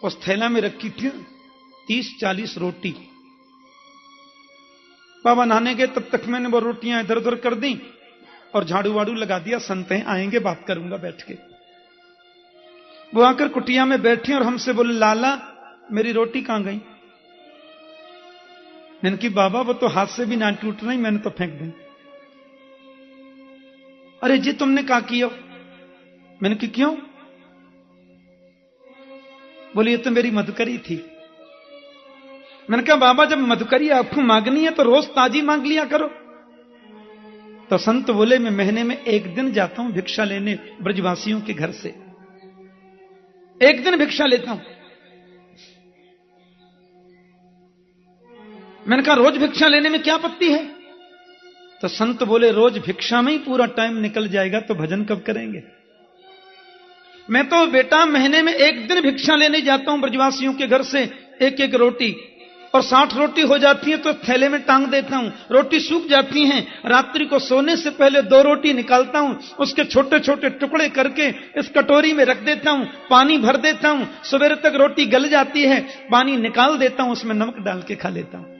उस थैला में रखी थी 30-40 रोटी। बाबा नहाने गए, तब तक मैंने वो रोटियां इधर उधर कर दी और झाड़ू वाड़ू लगा दिया। संत हैं, आएंगे बात करूंगा बैठ के। वो आकर कुटिया में बैठे और हमसे बोले, लाला मेरी रोटी कहां गई? मैंने कि बाबा वो तो हाथ से भी ना टूट रही, मैंने तो फेंक दी। अरे जी तुमने क्या किया? मैंने कि क्यों? बोले ये तो मेरी मधुकरी थी। मैंने कहा बाबा जब मधुकरी आपको मांगनी है तो रोज ताजी मांग लिया करो। तो संत बोले, मैं महीने में 1 दिन जाता हूं भिक्षा लेने ब्रजवासियों के घर से, 1 दिन भिक्षा लेता हूं। मैंने कहा रोज भिक्षा लेने में क्या आपत्ति है? तो संत बोले, रोज भिक्षा में ही पूरा टाइम निकल जाएगा तो भजन कब करेंगे? मैं तो बेटा महीने में 1 दिन भिक्षा लेने जाता हूं ब्रजवासियों के घर से, 1-1 रोटी, और 60 रोटी हो जाती है तो थैले में टांग देता हूं। रोटी सूख जाती हैं, रात्रि को सोने से पहले 2 रोटी निकालता हूं, उसके छोटे छोटे टुकड़े करके इस कटोरी में रख देता हूं, पानी भर देता हूं। सवेरे तक रोटी गल जाती है, पानी निकाल देता हूं, उसमें नमक डाल के खा लेता हूं।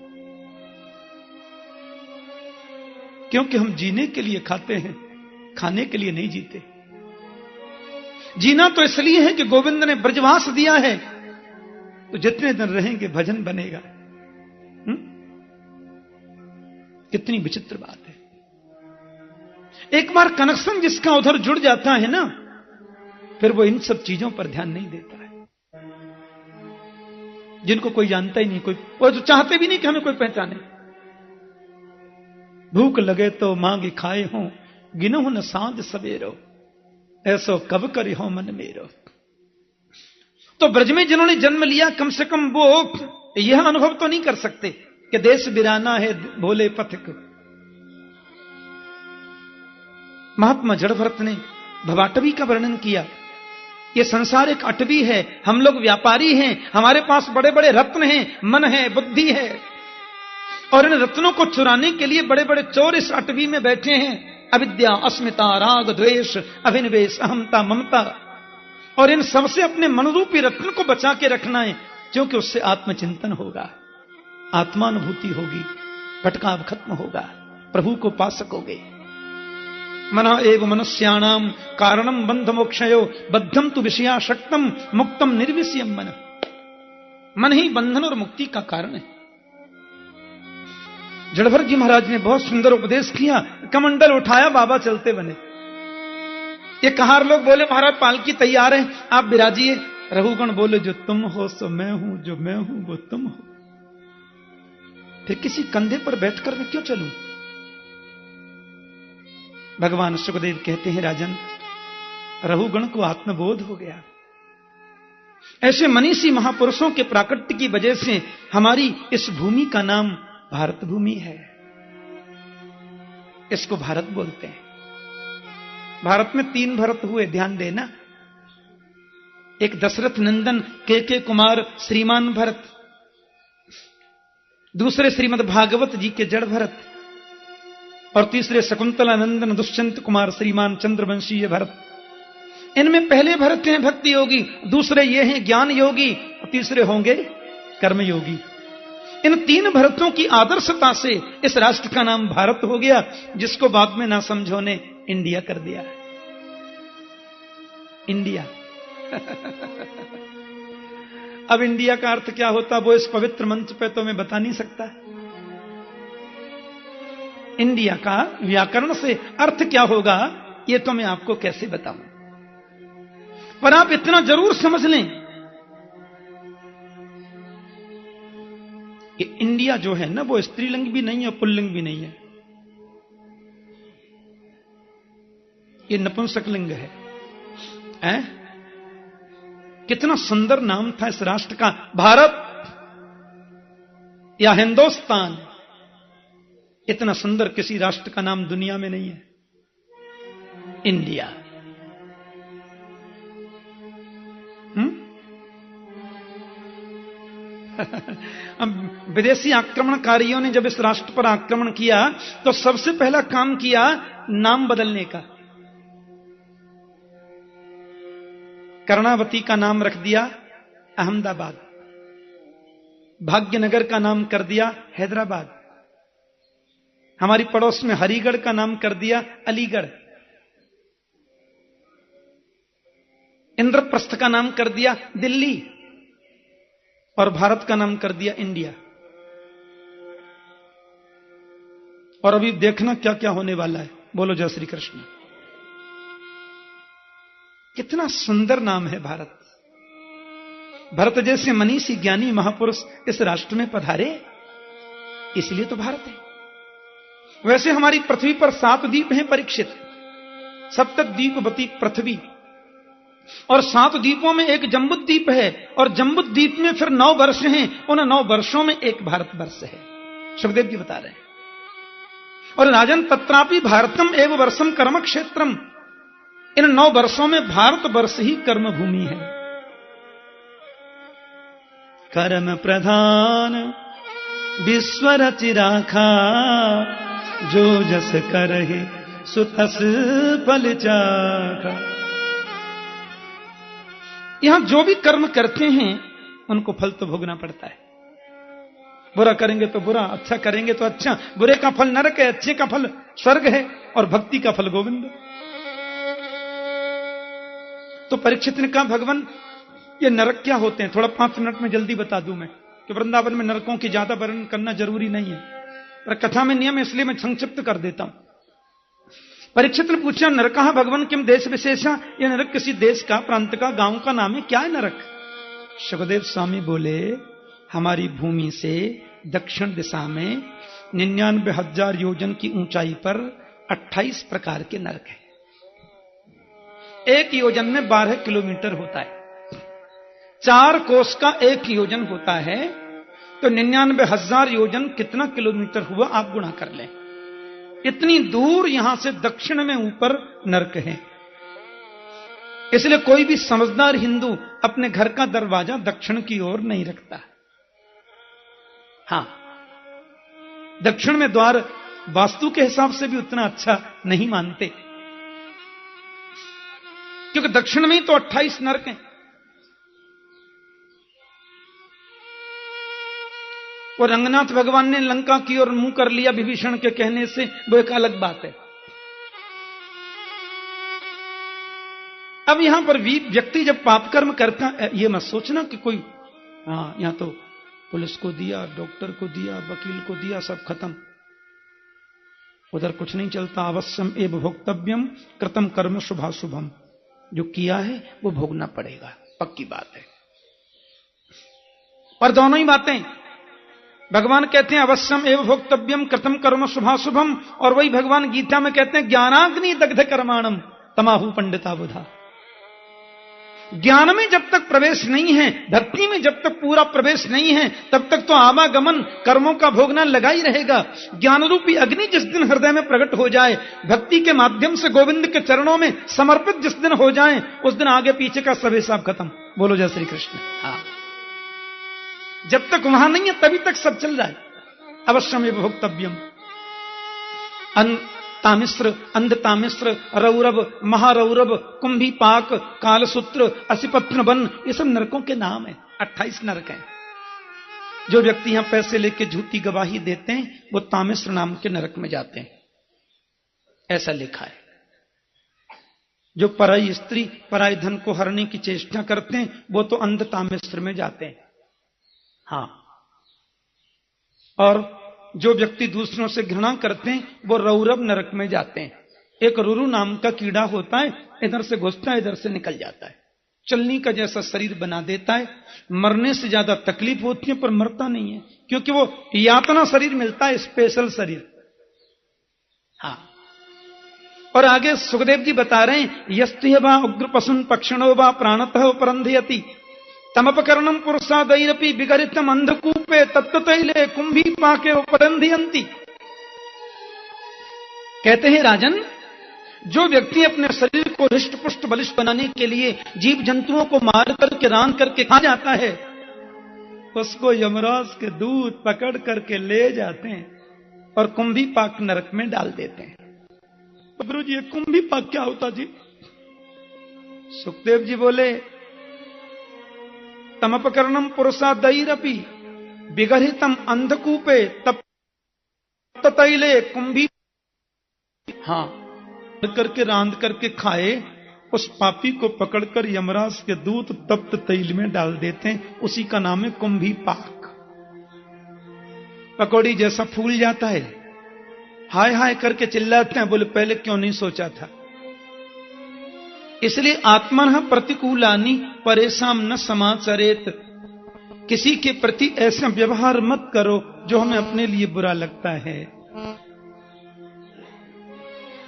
क्योंकि हम जीने के लिए खाते हैं, खाने के लिए नहीं जीते। जीना तो इसलिए है कि गोविंद ने ब्रजवास दिया है, तो जितने दिन रहेंगे भजन बनेगा। कितनी विचित्र बात है। एक बार कनेक्शन जिसका उधर जुड़ जाता है ना, फिर वो इन सब चीजों पर ध्यान नहीं देता है। जिनको कोई जानता ही नहीं, कोई वो तो चाहते भी नहीं कि हमें कोई पहचाने। भूख लगे तो मांगी खाए हो, गिनो न सांझ सवेरो, ऐसो कब करे हो मन मेरो। तो ब्रज में जिन्होंने जन्म लिया, कम से कम वो यह अनुभव तो नहीं कर सकते कि देश बिराना है भोले पथिक। महात्मा जड़भरत ने भवाटवी का वर्णन किया। ये संसार एक अटवी है, हम लोग व्यापारी हैं, हमारे पास बड़े बड़े रत्न हैं, मन है, बुद्धि है, और इन रत्नों को चुराने के लिए बड़े बड़े चोर इस अटवी में बैठे हैं। अविद्या, अस्मिता, राग, द्वेष, अभिनिवेश, अहमता, ममता, और इन सबसे अपने मनरूपी रत्न को बचा के रखना है, क्योंकि उससे आत्मचिंतन होगा, आत्मानुभूति होगी, भटकाव खत्म होगा, प्रभु को पा सकोगे। मना एव मनुष्याणाम कारणम बंध मोक्षयो, बद्धम तु विषयाशक्तम मुक्तम निर्विषयम मन। मन ही बंधन और मुक्ति का कारण है। जड़भरत जी महाराज ने बहुत सुंदर उपदेश किया। कमंडल उठाया, बाबा चलते बने। ये कहार लोग बोले, महाराज पालकी तैयार है, आप विराजिए। रघुगण बोले, जो तुम हो सो मैं हूं, जो मैं हूं वो तुम हो। फिर किसी कंधे पर बैठकर मैं क्यों चलूं? भगवान सुखदेव कहते हैं, राजन रघुगण को आत्मबोध हो गया। ऐसे मनीषी महापुरुषों के प्राकट्य की वजह से हमारी इस भूमि का नाम भारत भूमि है। इसको भारत बोलते हैं। भारत में 3 भरत हुए, ध्यान देना। एक दशरथ नंदन के कुमार श्रीमान भरत, दूसरे श्रीमद् भागवत जी के जड़ भरत, और तीसरे शकुंतला नंदन दुष्यंत कुमार श्रीमान चंद्रवंशीय भरत। इनमें पहले भरत हैं भक्ति योगी, दूसरे ये हैं ज्ञान योगी, और तीसरे होंगे कर्म योगी। इन 3 भरतों की आदर्शता से इस राष्ट्र का नाम भारत हो गया, जिसको बाद में ना समझो ने इंडिया कर दिया। इंडिया अब इंडिया का अर्थ क्या होता, वो इस पवित्र मंच पे तो मैं बता नहीं सकता। इंडिया का व्याकरण से अर्थ क्या होगा, ये तो मैं आपको कैसे बताऊं। पर आप इतना जरूर समझ लें कि इंडिया जो है ना, वो स्त्रीलिंग भी नहीं है, पुल्लिंग भी नहीं है, ये नपुंसकलिंग है। कितना सुंदर नाम था इस राष्ट्र का, भारत या हिंदुस्तान। इतना सुंदर किसी राष्ट्र का नाम दुनिया में नहीं है, इंडिया। अब विदेशी आक्रमणकारियों ने जब इस राष्ट्र पर आक्रमण किया तो सबसे पहला काम किया नाम बदलने का। कर्णावती का नाम रख दिया अहमदाबाद। भाग्यनगर का नाम कर दिया हैदराबाद। हमारी पड़ोस में हरिगढ़ का नाम कर दिया अलीगढ़। इंद्रप्रस्थ का नाम कर दिया दिल्ली। और भारत का नाम कर दिया इंडिया। और अभी देखना क्या क्या होने वाला है। बोलो जय श्री कृष्ण। कितना सुंदर नाम है भारत। भरत जैसे मनीषी ज्ञानी महापुरुष इस राष्ट्र में पधारे, इसलिए तो भारत है। वैसे हमारी पृथ्वी पर 7 द्वीप हैं परीक्षित। सप्तद्वीपवती पृथ्वी। और 7 द्वीपों में एक जम्बूद्वीप है, और जम्बूद्वीप में फिर 9 वर्ष हैं। उन 9 वर्षों में एक भारतवर्ष है। सुखदेव जी बता रहे हैं। और राजन तत्रापि भारतम एवं वर्षम कर्म क्षेत्रम। इन 9 वर्षों में भारतवर्ष ही कर्म भूमि है। कर्म प्रधान विश्व रचि राखा, जो जस करहि सुतस फल चाखा। यहां जो भी कर्म करते हैं उनको फल तो भोगना पड़ता है। बुरा करेंगे तो बुरा, अच्छा करेंगे तो अच्छा। बुरे का फल नरक है, अच्छे का फल स्वर्ग है, और भक्ति का फल गोविंद। तो परीक्षित ने कहा भगवान ये नरक क्या होते हैं? थोड़ा 5 मिनट में जल्दी बता दूं मैं, कि वृंदावन में नरकों की ज्यादा वर्णन करना जरूरी नहीं है, पर कथा में नियम है इसलिए मैं संक्षिप्त कर देता हूं। परीक्षित ने पूछा नरकः भगवान किम देश विशेषा? ये नरक किसी देश का, प्रांत का, गांव का नाम है? क्या है नरक? सुखदेव स्वामी बोले हमारी भूमि से दक्षिण दिशा में 99,000 योजन की ऊंचाई पर 28 प्रकार के नरक हैं। एक योजन में 12 किलोमीटर होता है। 4 कोस का एक योजन होता है, तो 99,000 योजन कितना किलोमीटर हुआ आप गुणा कर लें। इतनी दूर यहां से दक्षिण में ऊपर नरक है। इसलिए कोई भी समझदार हिंदू अपने घर का दरवाजा दक्षिण की ओर नहीं रखता। हां, दक्षिण में द्वार वास्तु के हिसाब से भी उतना अच्छा नहीं मानते, क्योंकि दक्षिण में ही तो 28 नरक हैं। और रंगनाथ भगवान ने लंका की ओर मुंह कर लिया विभीषण के कहने से, वो एक अलग बात है। अब यहां पर व्यक्ति जब पाप कर्म करता, ये मत सोचना कि कोई यहां तो पुलिस को दिया, डॉक्टर को दिया, वकील को दिया, सब खत्म, उधर कुछ नहीं चलता। अवश्यम एव भोक्तव्यम कृतम कर्म शुभाशुभम। जो किया है वो भोगना पड़ेगा, पक्की बात है। और दोनों ही बातें भगवान कहते हैं अवश्यम एव भोक्तव्यम कृतम कर्म शुभाशुभम, और वही भगवान गीता में कहते हैं ज्ञानाग्नि दग्ध कर्माणम तमाहु पंडिता बुधा। ज्ञान में जब तक प्रवेश नहीं है, भक्ति में जब तक पूरा प्रवेश नहीं है, तब तक तो आवागमन कर्मों का भोगना लगा ही रहेगा। ज्ञान रूपी अग्नि जिस दिन हृदय में प्रकट हो जाए, भक्ति के माध्यम से गोविंद के चरणों में समर्पित जिस दिन हो जाए, उस दिन आगे पीछे का सब हिसाब खत्म। बोलो जय श्री कृष्ण। जब तक वहां नहीं है तभी तक सब चल रहा है। अवश्यमेव भोक्तव्यम। तामिश्र, अंधतामिश्र, रौरव, महारौरव, कुंभीपाक, कालसूत्र, असिपत्न वन, ये सब नरकों के नाम है। 28 नरक हैं। जो व्यक्ति यहां पैसे लेके झूठी गवाही देते हैं वो तामिश्र नाम के नरक में जाते हैं, ऐसा लिखा है। जो पराई स्त्री, पराई धन को हरने की चेष्टा करते हैं वो तो अंधतामिश्र में जाते हैं। हाँ, और जो व्यक्ति दूसरों से घृणा करते हैं वो रौरव नरक में जाते हैं। एक रुरु नाम का कीड़ा होता है, इधर से घुसता है इधर से निकल जाता है, चलनी का जैसा शरीर बना देता है। मरने से ज्यादा तकलीफ होती है पर मरता नहीं है, क्योंकि वो यातना शरीर मिलता है, स्पेशल शरीर। हाँ, और आगे सुखदेव जी बता रहे हैं यस्त्य वा उग्र पशुन पक्षिणो वा प्राणतः उपरंधयति तमपकरणम पुरुषादैरपि विगरितम अंधकूपे तत्तैले कुंभी पाके उपरंधयन्ति। कहते हैं राजन, जो व्यक्ति अपने शरीर को हृष्ट पुष्ट बलिष्ठ बनाने के लिए जीव जंतुओं को मार करके रान करके खा जाता है, उसको यमराज के दूत पकड़ करके ले जाते हैं और कुंभी पाक नरक में डाल देते हैं। गुरु जी, कुंभी पाक क्या होता जी? सुखदेव जी बोले तमपकरणम पुरुषादैरपि विगर्हितम अंधकूपे तप्त तैले कुंभी। हाँ, करके रांध करके खाए, उस पापी को पकड़कर यमराज के दूत तप्त तैल में डाल देते हैं, उसी का नाम है कुंभी पाक। पकौड़ी जैसा फूल जाता है, हाय हाय करके चिल्लाते हैं, बोले पहले क्यों नहीं सोचा था। इसलिए आत्मनः प्रतिकूलानि परेशान न समाचरेत, किसी के प्रति ऐसा व्यवहार मत करो जो हमें अपने लिए बुरा लगता है।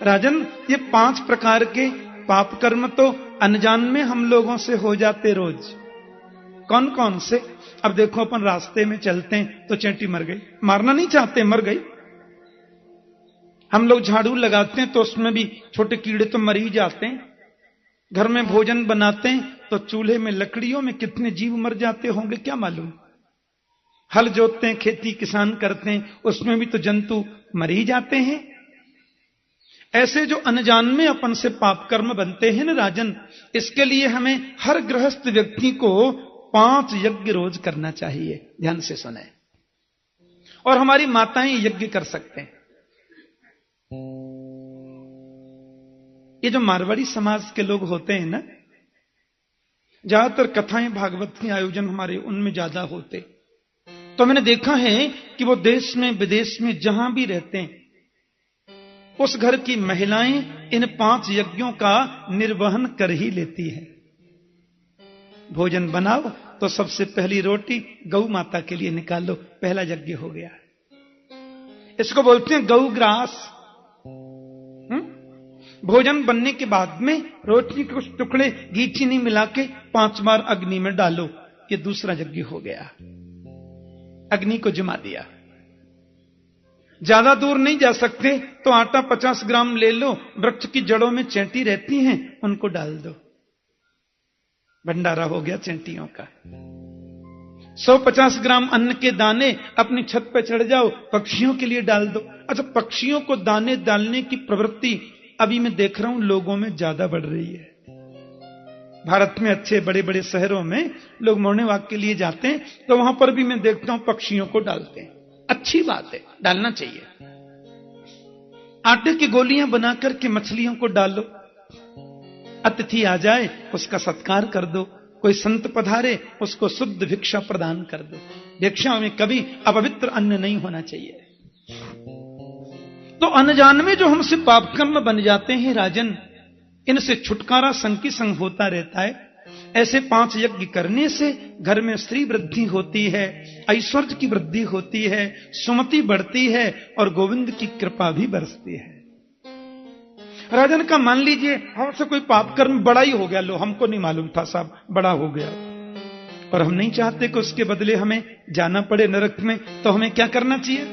राजन, ये 5 प्रकार के पाप कर्म तो अनजान में हम लोगों से हो जाते रोज। कौन कौन से? अब देखो, अपन रास्ते में चलते हैं तो चैंटी मर गई, मारना नहीं चाहते, मर गई। हम लोग झाड़ू लगाते हैं तो उसमें भी छोटे कीड़े तो मर ही जाते हैं। घर में भोजन बनाते हैं तो चूल्हे में लकड़ियों में कितने जीव मर जाते होंगे क्या मालूम। हल जोतते हैं, खेती किसान करते हैं, उसमें भी तो जंतु मर ही जाते हैं। ऐसे जो अनजान में अपन से पाप कर्म बनते हैं ना राजन, इसके लिए हमें हर गृहस्थ व्यक्ति को 5 यज्ञ रोज करना चाहिए। ध्यान से सुने। और हमारी माताएं यज्ञ कर सकते हैं। ये जो मारवाड़ी समाज के लोग होते हैं ना, ज्यादातर कथाएं भागवत के आयोजन हमारे उनमें ज्यादा होते। तो मैंने देखा है कि वो देश में विदेश में जहां भी रहते हैं, उस घर की महिलाएं इन 5 यज्ञों का निर्वहन कर ही लेती है। भोजन बनाओ तो सबसे पहली रोटी गौ माता के लिए निकालो, पहला यज्ञ हो गया। इसको बोलते हैं गौ ग्रास। भोजन बनने के बाद में रोटी के कुछ टुकड़े घी चीनी मिला के 5 बार अग्नि में डालो, ये दूसरा यज्ञ हो गया। अग्नि को जमा दिया। ज्यादा दूर नहीं जा सकते तो आटा 50 ग्राम ले लो, वृक्ष की जड़ों में चैंटी रहती हैं, उनको डाल दो, भंडारा हो गया चैंटियों का। 150 ग्राम अन्न के दाने अपनी छत पर चढ़ जाओ, पक्षियों के लिए डाल दो। अच्छा, पक्षियों को दाने डालने की प्रवृत्ति अभी मैं देख रहा हूं लोगों में ज्यादा बढ़ रही है। भारत में अच्छे बड़े बड़े शहरों में लोग मॉर्निंग वॉक के लिए जाते हैं तो वहां पर भी मैं देखता हूं पक्षियों को डालते हैं। अच्छी बात है, डालना चाहिए। आटे की गोलियां बनाकर के मछलियों को डालो। अतिथि आ जाए उसका सत्कार कर दो, कोई संत पधारे उसको शुद्ध भिक्षा प्रदान कर दो। भिक्षा में कभी अपवित्र अन्न नहीं होना चाहिए। तो अनजान में जो हमसे पाप कर्म बन जाते हैं राजन, इनसे छुटकारा संग की संग होता रहता है। ऐसे 5 यज्ञ करने से घर में स्त्री वृद्धि होती है, ऐश्वर्य की वृद्धि होती है, सुमति बढ़ती है और गोविंद की कृपा भी बरसती है। राजन का मान लीजिए हमसे कोई पाप कर्म बड़ा ही हो गया, लो हमको नहीं मालूम था साहब, बड़ा हो गया, और हम नहीं चाहते कि उसके बदले हमें जाना पड़े नरक में, तो हमें क्या करना चाहिए?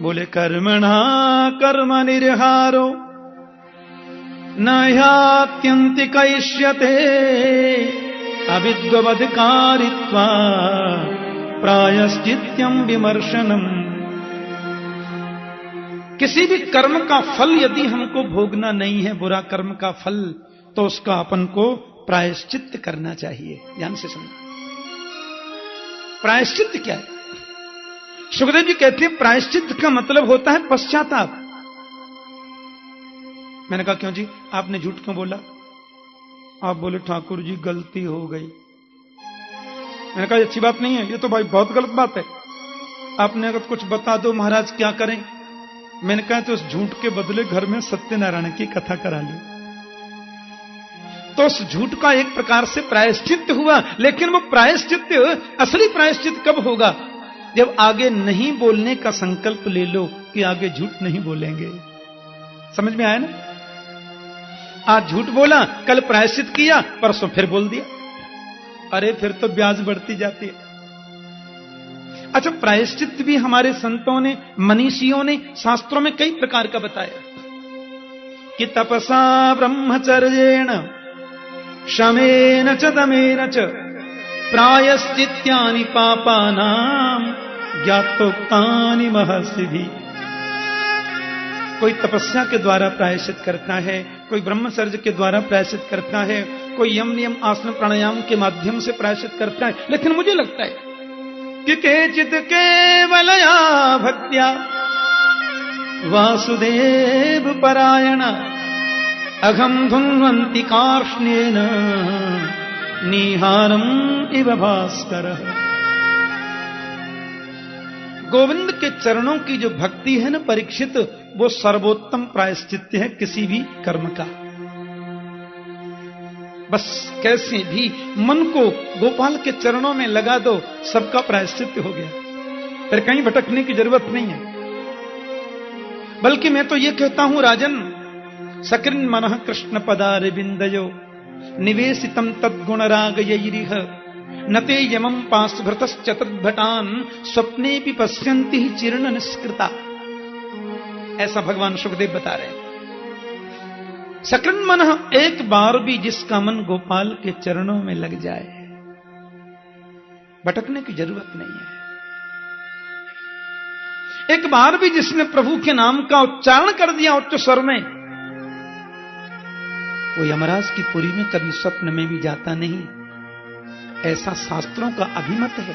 बोले कर्मणा कर्म निर्हारो न ह्यात्यन्ति कइष्यते अविद्ववदकारित्वा प्रायश्चित्यं विमर्शनम। किसी भी कर्म का फल यदि हमको भोगना नहीं है, बुरा कर्म का फल, तो उसका अपन को प्रायश्चित करना चाहिए। ध्यान से सुनना, प्रायश्चित क्या है? सुखदेव जी कहते हैं प्रायश्चित का मतलब होता है पश्चाताप। मैंने कहा क्यों जी, आपने झूठ क्यों बोला? आप बोले ठाकुर जी गलती हो गई। मैंने कहा अच्छी बात नहीं है, ये तो भाई बहुत गलत बात है। आपने अगर कुछ बता दो महाराज क्या करें? मैंने कहा तो उस झूठ के बदले घर में सत्यनारायण की कथा करा लो। तो उस झूठ का एक प्रकार से प्रायश्चित हुआ, लेकिन वो प्रायश्चित, असली प्रायश्चित कब होगा? जब आगे नहीं बोलने का संकल्प ले लो कि आगे झूठ नहीं बोलेंगे। समझ में आया ना? आज झूठ बोला, कल प्रायश्चित किया, परसों फिर बोल दिया, अरे फिर तो ब्याज बढ़ती जाती है। अच्छा, प्रायश्चित भी हमारे संतों ने, मनीषियों ने शास्त्रों में कई प्रकार का बताया कि तपसा ब्रह्मचर्येण शमेन च दमेन च प्रायश्चित्यानि पापानां ज्ञातोक्तानि महर्षिभिः। कोई तपस्या के द्वारा प्रायश्चित करता है, कोई ब्रह्मचर्य के द्वारा प्रायश्चित करता है, कोई यम नियम आसन प्राणायाम के माध्यम से प्रायश्चित करता है। लेकिन मुझे लगता है कि केचित केवलया भक्त्या वासुदेव परायण अघम धुन्वन्ति कार्ष्णेन निहारम इव भास्कर। गोविंद के चरणों की जो भक्ति है ना परीक्षित, वो सर्वोत्तम प्रायश्चित्त है किसी भी कर्म का। बस कैसे भी मन को गोपाल के चरणों में लगा दो, सबका प्रायश्चित्त हो गया, फिर कहीं भटकने की जरूरत नहीं है। बल्कि मैं तो ये कहता हूं राजन, सकृन् मनः कृष्ण पदारविंदयो निवेशितम तद्गुण रागयैरिह नते यमं पाशभृतश्चतुर्भटान स्वप्ने भी पश्यन्ति ही चिर्ण निष्कृता। ऐसा भगवान सुखदेव बता रहे हैं। सकृन् मनः, एक बार भी जिसका मन गोपाल के चरणों में लग जाए, भटकने की जरूरत नहीं है। एक बार भी जिसने प्रभु के नाम का उच्चारण कर दिया उच्च स्वर में, वो यमराज की पुरी में कभी स्वप्न में भी जाता नहीं, ऐसा शास्त्रों का अभिमत है।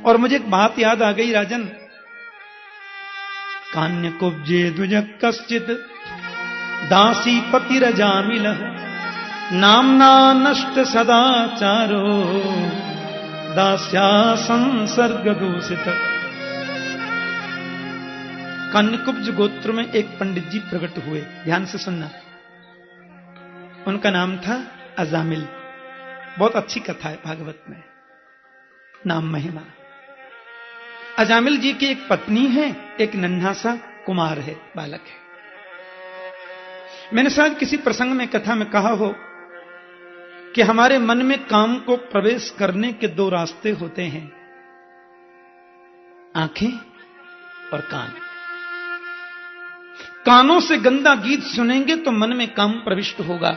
और मुझे एक बात याद आ गई राजन, कान्य कुब्जे द्विज कश्चित दासी पतिरजामिल नामना नष्ट सदाचारो दास्या संसर्ग दूषित। कान्यकुब्ज गोत्र में एक पंडित जी प्रकट हुए, ध्यान से सुनना। उनका नाम था अजामिल। बहुत अच्छी कथा है भागवत में, नाम महिमा। अजामिल जी की एक पत्नी है, एक नन्हा सा कुमार है, बालक है। मैंने शायद किसी प्रसंग में कथा में कहा हो कि हमारे मन में काम को प्रवेश करने के दो रास्ते होते हैं, आंखें और कान। कानों से गंदा गीत सुनेंगे तो मन में काम प्रविष्ट होगा,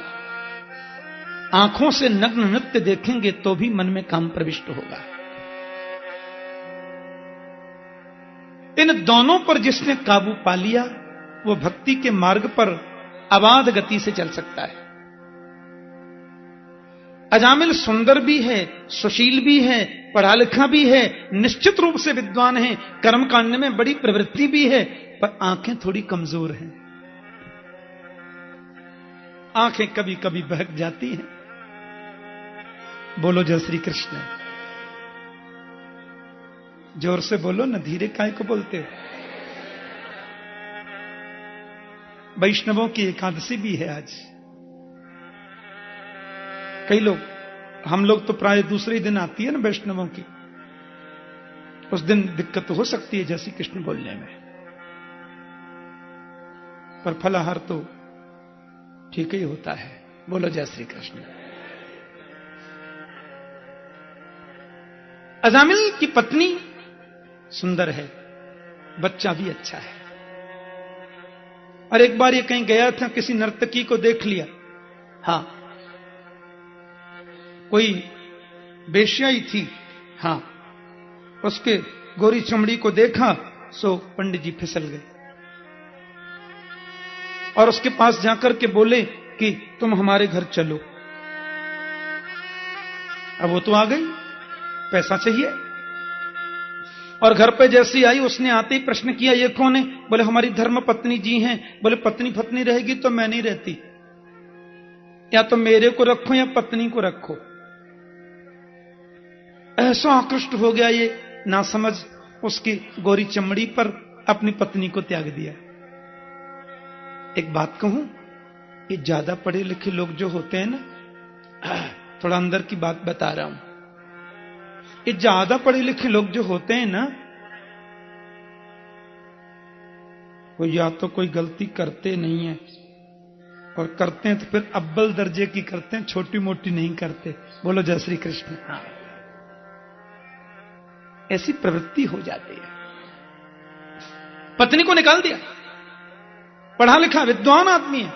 आंखों से नग्न नृत्य देखेंगे तो भी मन में काम प्रविष्ट होगा। इन दोनों पर जिसने काबू पा लिया, वो भक्ति के मार्ग पर अबाध गति से चल सकता है। अजामिल सुंदर भी है, सुशील भी है, पढ़ा लिखा भी है, निश्चित रूप से विद्वान है, कर्मकांड में बड़ी प्रवृत्ति भी है, पर आंखें थोड़ी कमजोर हैं। आंखें कभी कभी बहक जाती हैं। बोलो जय श्री कृष्ण। जोर से बोलो ना, धीरे काहे को बोलते हो। वैष्णवों की एकादशी भी है आज। कई लोग, हम लोग तो प्राय दूसरे ही दिन आती है ना वैष्णवों की, उस दिन दिक्कत हो सकती है जय श्री कृष्ण बोलने में, पर फलाहार तो ठीक ही होता है। बोलो जय श्री कृष्ण। अजामिल की पत्नी सुंदर है, बच्चा भी अच्छा है। और एक बार ये कहीं गया था, किसी नर्तकी को देख लिया। हां, कोई बेश्या ही थी। हां, उसके गोरी चमड़ी को देखा सो पंडित जी फिसल गए और उसके पास जाकर के बोले कि तुम हमारे घर चलो। अब वो तो आ गई, पैसा चाहिए। और घर पे जैसी आई, उसने आते ही प्रश्न किया, ये कौन है? बोले हमारी धर्म पत्नी जी हैं। बोले पत्नी पत्नी रहेगी तो मैं नहीं रहती, या तो मेरे को रखो या पत्नी को रखो। ऐसा आकृष्ट हो गया ये ना समझ, उसकी गोरी चमड़ी पर अपनी पत्नी को त्याग दिया। एक बात कहूं, ये ज्यादा पढ़े लिखे लोग जो होते हैं ना, थोड़ा अंदर की बात बता रहा हूं, ये ज्यादा पढ़े लिखे लोग जो होते हैं ना, वो या तो कोई गलती करते नहीं है, और करते हैं तो फिर अव्वल दर्जे की करते हैं, छोटी मोटी नहीं करते। बोलो जय श्री कृष्ण। हाँ, ऐसी प्रवृत्ति हो जाती है। पत्नी को निकाल दिया, पढ़ा लिखा विद्वान आदमी है,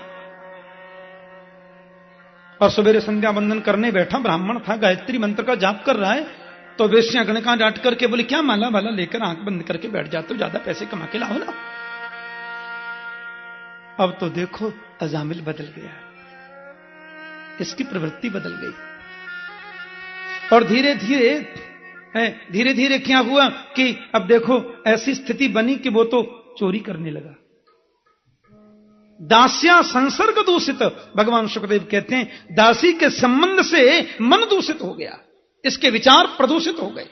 और सवेरे संध्या वंदन करने बैठा, ब्राह्मण था, गायत्री मंत्र का जाप कर रहा है, तो वेश्या गणका डांट करके बोले क्या माला वाला लेकर आंख बंद करके बैठ जाते हो, ज्यादा पैसे कमा के लाओ ना। अब तो देखो अजामिल बदल गया, इसकी प्रवृत्ति बदल गई। और धीरे धीरे क्या हुआ कि अब देखो ऐसी स्थिति बनी कि वो तो चोरी करने लगा। दास्या संसर्ग दूषित, भगवान शुक्रदेव कहते हैं दासी के संबंध से मन दूषित हो गया, इसके विचार प्रदूषित हो गए।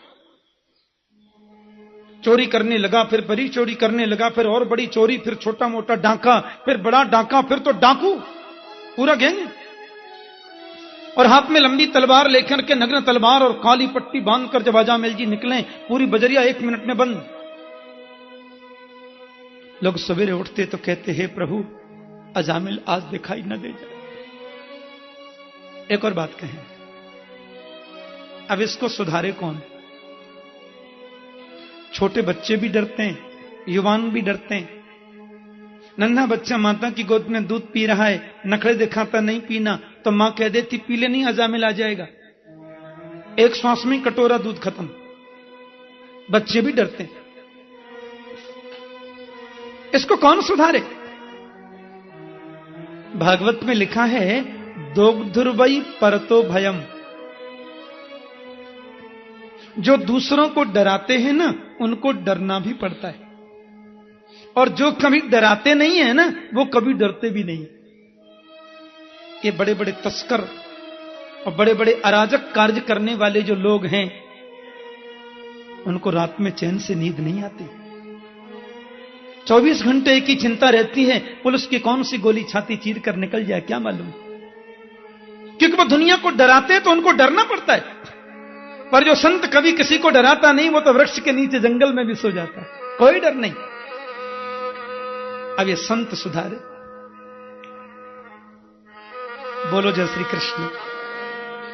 चोरी करने लगा, फिर बड़ी चोरी करने लगा, फिर और बड़ी चोरी, फिर छोटा मोटा डाका, फिर बड़ा डाका, फिर तो डाकू पूरा गैंग। और हाथ में लंबी तलवार लेकर के, नग्न तलवार और काली पट्टी बांधकर जब अजामिल जी निकले, पूरी बजरिया 1 मिनट में बंद। लोग सवेरे उठते तो कहते हे प्रभु अजामिल आज दिखाई न दे जाए। एक और बात कहें, अब इसको सुधारे कौन? छोटे बच्चे भी डरते हैं, युवान भी डरते हैं। नन्हा बच्चा माता की गोद में दूध पी रहा है, नखरे दिखाता नहीं पीना, तो मां कह देती पी ले नहीं अजामिल आ जाएगा, एक श्वास में कटोरा दूध खत्म। बच्चे भी डरते हैं। इसको कौन सुधारे? भागवत में लिखा है दोग्धुर्वई परतो भयम। जो दूसरों को डराते हैं ना, उनको डरना भी पड़ता है, और जो कभी डराते नहीं है ना, वो कभी डरते भी नहीं। ये बड़े बड़े तस्कर और बड़े बड़े अराजक कार्य करने वाले जो लोग हैं, उनको रात में चैन से नींद नहीं आती। 24 घंटे की चिंता रहती है, पुलिस की कौन सी गोली छाती चीर कर निकल जाए क्या मालूम। क्योंकि वो दुनिया को डराते हैं तो उनको डरना पड़ता है। पर जो संत कभी किसी को डराता नहीं, वो तो वृक्ष के नीचे जंगल में भी सो जाता है, कोई डर नहीं। अब ये संत सुधारे। बोलो जय श्री कृष्ण।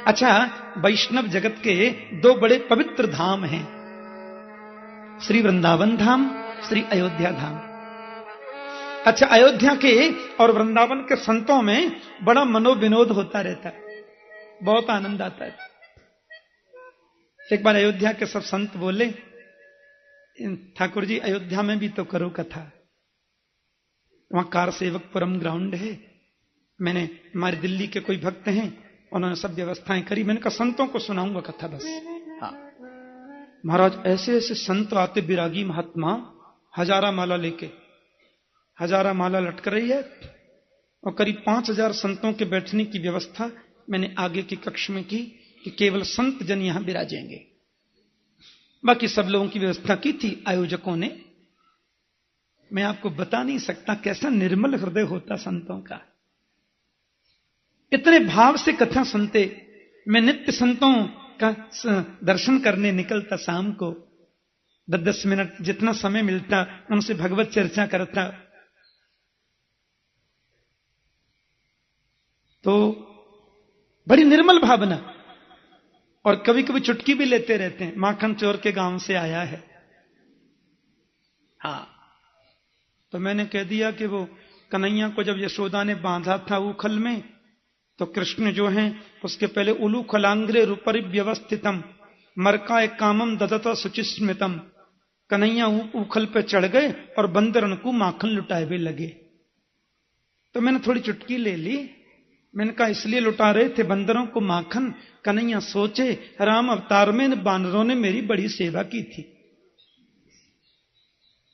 अच्छा, वैष्णव जगत के 2 बड़े पवित्र धाम हैं, श्री वृंदावन धाम, श्री अयोध्या धाम। अच्छा, अयोध्या के और वृंदावन के संतों में बड़ा मनोविनोद होता रहता है, बहुत आनंद आता है। एक बार अयोध्या के सब संत बोले, ठाकुर जी अयोध्या में भी तो करो कथा, वहां कार सेवकपुरम ग्राउंड है, मैंने हमारे दिल्ली के कोई भक्त हैं, उन्होंने सब व्यवस्थाएं करी, मैंने कहा संतों को सुनाऊंगा कथा बस। हाँ महाराज, ऐसे ऐसे संत आते, विरागी महात्मा, हजारा माला लेके, हजारा माला लटक रही है, और करीब 5000 संतों के बैठने की व्यवस्था मैंने आगे की कक्ष में की कि केवल संत जन यहां विराजेंगे। बाकी सब लोगों की व्यवस्था की थी आयोजकों ने। मैं आपको बता नहीं सकता कैसा निर्मल हृदय होता संतों का, इतने भाव से कथा सुनते। मैं नित्य संतों का दर्शन करने निकलता, शाम को 10-10 मिनट जितना समय मिलता, उनसे भगवत चर्चा करता। तो बड़ी निर्मल भावना। और कभी कभी चुटकी भी लेते रहते हैं, माखन चोर के गांव से आया है। हाँ, तो मैंने कह दिया कि वो कन्हैया को जब यशोदा ने बांधा था उखल में, तो कृष्ण जो हैं उसके पहले उलू खलांग्रे रूपरि व्यवस्थितम मरका एक कामम ददता सुचिस्मितम। कन्हैया उखल पे चढ़ गए और बंदरन को माखन लुटाए हुए लगे। तो मैंने थोड़ी चुटकी ले ली, मैंने कहा इसलिए लुटा रहे थे बंदरों को माखन। कन्हैया सोचे राम अवतार में बानरों ने मेरी बड़ी सेवा की थी।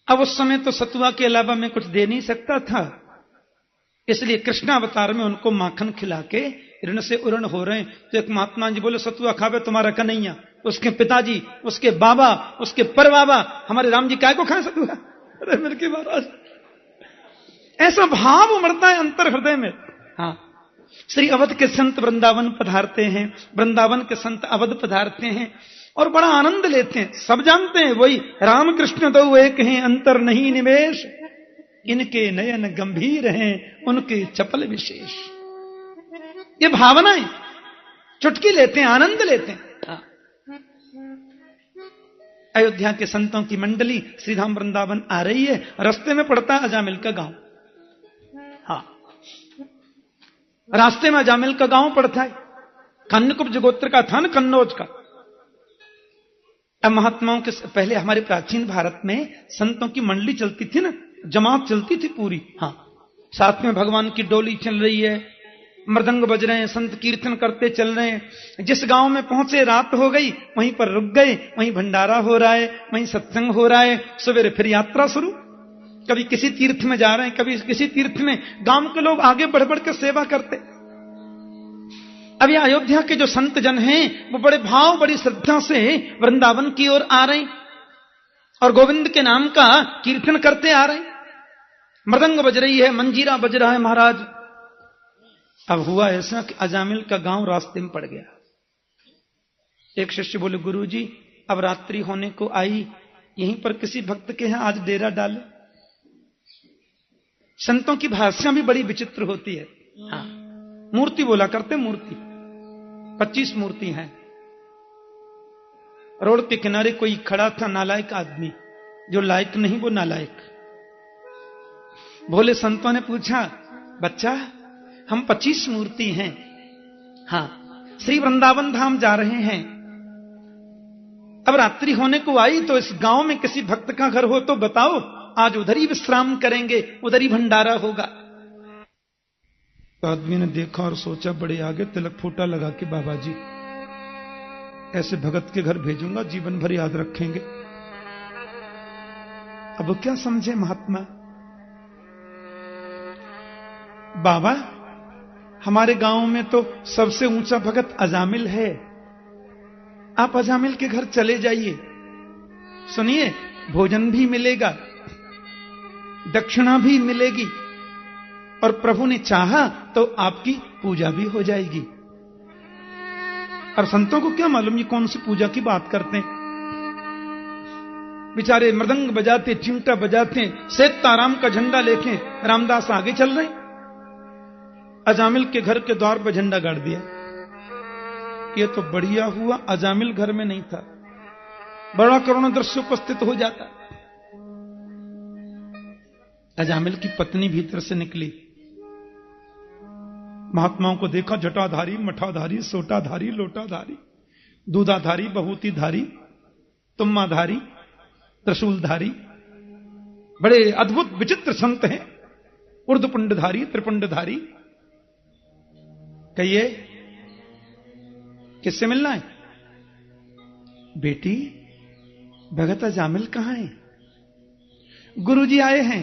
अब उस समय तो सतुआ के अलावा मैं कुछ दे नहीं सकता था, इसलिए कृष्णावतार में उनको माखन खिला के ऋण से उरण हो रहे हैं। तो एक महात्मा जी बोले सतुआ खावे तुम्हारा कन्हैया, उसके पिताजी, उसके बाबा, उसके परबाबा, हमारे राम जी काय को खाए सतुआ? अरे मेरे के महाराज, ऐसा भाव उमड़ता है अंतर हृदय में। हाँ, श्री अवध के संत वृंदावन पधारते हैं, वृंदावन के संत अवध पधारते हैं और बड़ा आनंद लेते हैं। सब जानते हैं वही राम कृष्ण दो एक हैं, अंतर नहीं निवेश, इनके नयन गंभीर हैं, उनके चपल विशेष। ये भावनाएं चुटकी लेते हैं, आनंद लेते हैं। हाँ। अयोध्या के संतों की मंडली श्रीधाम वृंदावन आ रही है, रास्ते में पड़ता है अजामिल का गांव। हाँ, रास्ते में अजामिल का गांव पड़ता है, कन्नकुब्ज गोत्र का था न, कन्नौज का। अब महात्माओं के पहले हमारे प्राचीन भारत में संतों की मंडली चलती थी ना, जमात चलती थी पूरी। हाँ, साथ में भगवान की डोली चल रही है, मृदंग बज रहे हैं, संत कीर्तन करते चल रहे हैं। जिस गांव में पहुंचे रात हो गई, वहीं पर रुक गए, वहीं भंडारा हो रहा है, वहीं सत्संग हो रहा है। सवेरे फिर यात्रा शुरू, कभी किसी तीर्थ में जा रहे हैं, कभी किसी तीर्थ में। गांव के लोग आगे बढ़ बढ़ के सेवा करते। अब ये अयोध्या के जो संत जन हैं वो बड़े भाव, बड़ी श्रद्धा से वृंदावन की ओर आ रहे हैं और गोविंद के नाम का कीर्तन करते आ रहे हैं। मृदंग बज रही है, मंजीरा बज रहा है महाराज। अब हुआ ऐसा कि अजामिल का गांव रास्ते में पड़ गया। एक शिष्य बोले, गुरुजी अब रात्रि होने को आई, यहीं पर किसी भक्त के यहां आज डेरा डाले। संतों की भाषा भी बड़ी विचित्र होती है। हाँ, मूर्ति बोला करते, मूर्ति 25 मूर्ति हैं। रोड के किनारे कोई खड़ा था, नालायक आदमी, जो लायक नहीं वो नालायक। भोले संतों ने पूछा, बच्चा हम 25 मूर्ति हैं, हाँ श्री वृंदावन धाम जा रहे हैं, अब रात्रि होने को आई तो इस गांव में किसी भक्त का घर हो तो बताओ, आज उधर ही विश्राम करेंगे, उधर ही भंडारा होगा। तो आदमी ने देखा और सोचा, बड़े आगे तिलक फूटा लगा के, बाबा जी ऐसे भगत के घर भेजूंगा, जीवन भर याद रखेंगे। अब वो क्या समझे महात्मा, बाबा हमारे गांव में तो सबसे ऊंचा भगत अजामिल है, आप अजामिल के घर चले जाइए, सुनिए भोजन भी मिलेगा, दक्षिणा भी मिलेगी, और प्रभु ने चाहा तो आपकी पूजा भी हो जाएगी। और संतों को क्या मालूम ये कौन सी पूजा की बात करते हैं। बेचारे मृदंग बजाते, चिमटा बजाते, सीताराम का झंडा लेके रामदास आगे चल रहे। अजामिल के घर के द्वार पर झंडा गाड़ दिया। ये तो बढ़िया हुआ अजामिल घर में नहीं था, बड़ा करुण दृश्य उपस्थित हो जाता। अजामिल की पत्नी भीतर से निकली, महात्माओं को देखा, जटाधारी, मठाधारी, सोटाधारी, लोटाधारी, दूधाधारी, बहुतीधारी, तुम्माधारी, त्रिशूलधारी, बड़े अद्भुत विचित्र संत हैं, ऊर्ध्वपुंडधारी, त्रिपुंडधारी। कहिए किससे मिलना है? बेटी भगत अजामिल कहां है? गुरुजी आए हैं,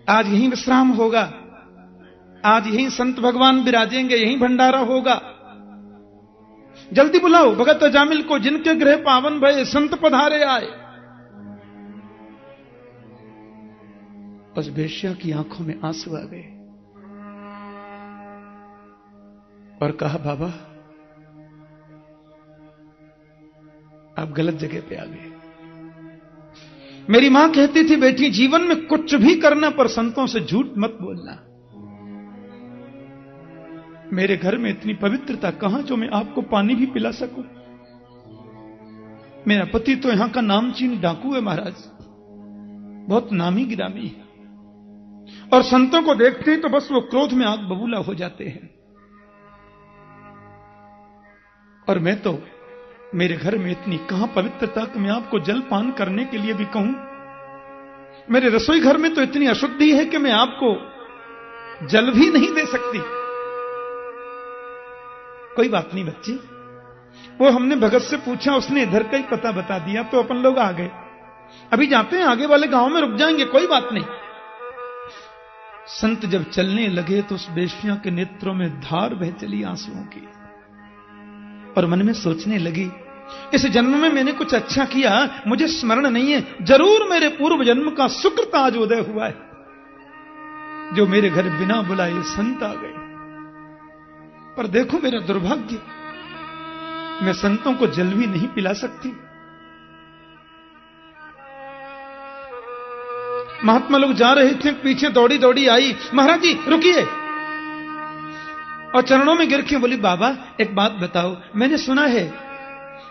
आज यहीं विश्राम होगा, आज यहीं संत भगवान विराजेंगे, यहीं भंडारा होगा, जल्दी बुलाओ भगत अजामिल को, जिनके गृह पावन भय संत पधारे आए। उस वेश्या की आंखों में आंसू आ गए और कहा, बाबा आप गलत जगह पे आ गए। मेरी मां कहती थी, बेटी जीवन में कुछ भी करना पर संतों से झूठ मत बोलना। मेरे घर में इतनी पवित्रता कहां जो मैं आपको पानी भी पिला सकूं। मेरा पति तो यहां का नामचीन डाकू है महाराज, बहुत नामी गिरामी है, और संतों को देखते हैं तो बस वो क्रोध में आग बबूला हो जाते हैं। और मैं तो, मेरे घर में इतनी कहां पवित्रता कि मैं आपको जल पान करने के लिए भी कहूं। मेरे रसोई घर में तो इतनी अशुद्धि है कि मैं आपको जल भी नहीं दे सकती। कोई बात नहीं बच्ची, वो हमने भगत से पूछा, उसने इधर का ही पता बता दिया, तो अपन लोग आ गए। अभी जाते हैं, आगे वाले गांव में रुक जाएंगे, कोई बात नहीं। संत जब चलने लगे तो उस वेश्या के नेत्रों में धार बह चली आंसुओं की, और मन में सोचने लगी, इस जन्म में मैंने कुछ अच्छा किया, मुझे स्मरण नहीं है, जरूर मेरे पूर्व जन्म का सुकृत आज उदय हुआ है, जो मेरे घर बिना बुलाए संत आ गए। पर देखो मेरा दुर्भाग्य, मैं संतों को जल भी नहीं पिला सकती। महात्मा लोग जा रहे थे, पीछे दौड़ी दौड़ी आई, महाराज जी रुकिए, और चरणों में गिर के बोली, बाबा एक बात बताओ, मैंने सुना है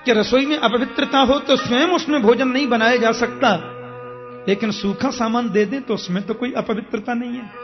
कि रसोई में अपवित्रता हो तो स्वयं उसमें भोजन नहीं बनाया जा सकता, लेकिन सूखा सामान दे दें तो उसमें तो कोई अपवित्रता नहीं है।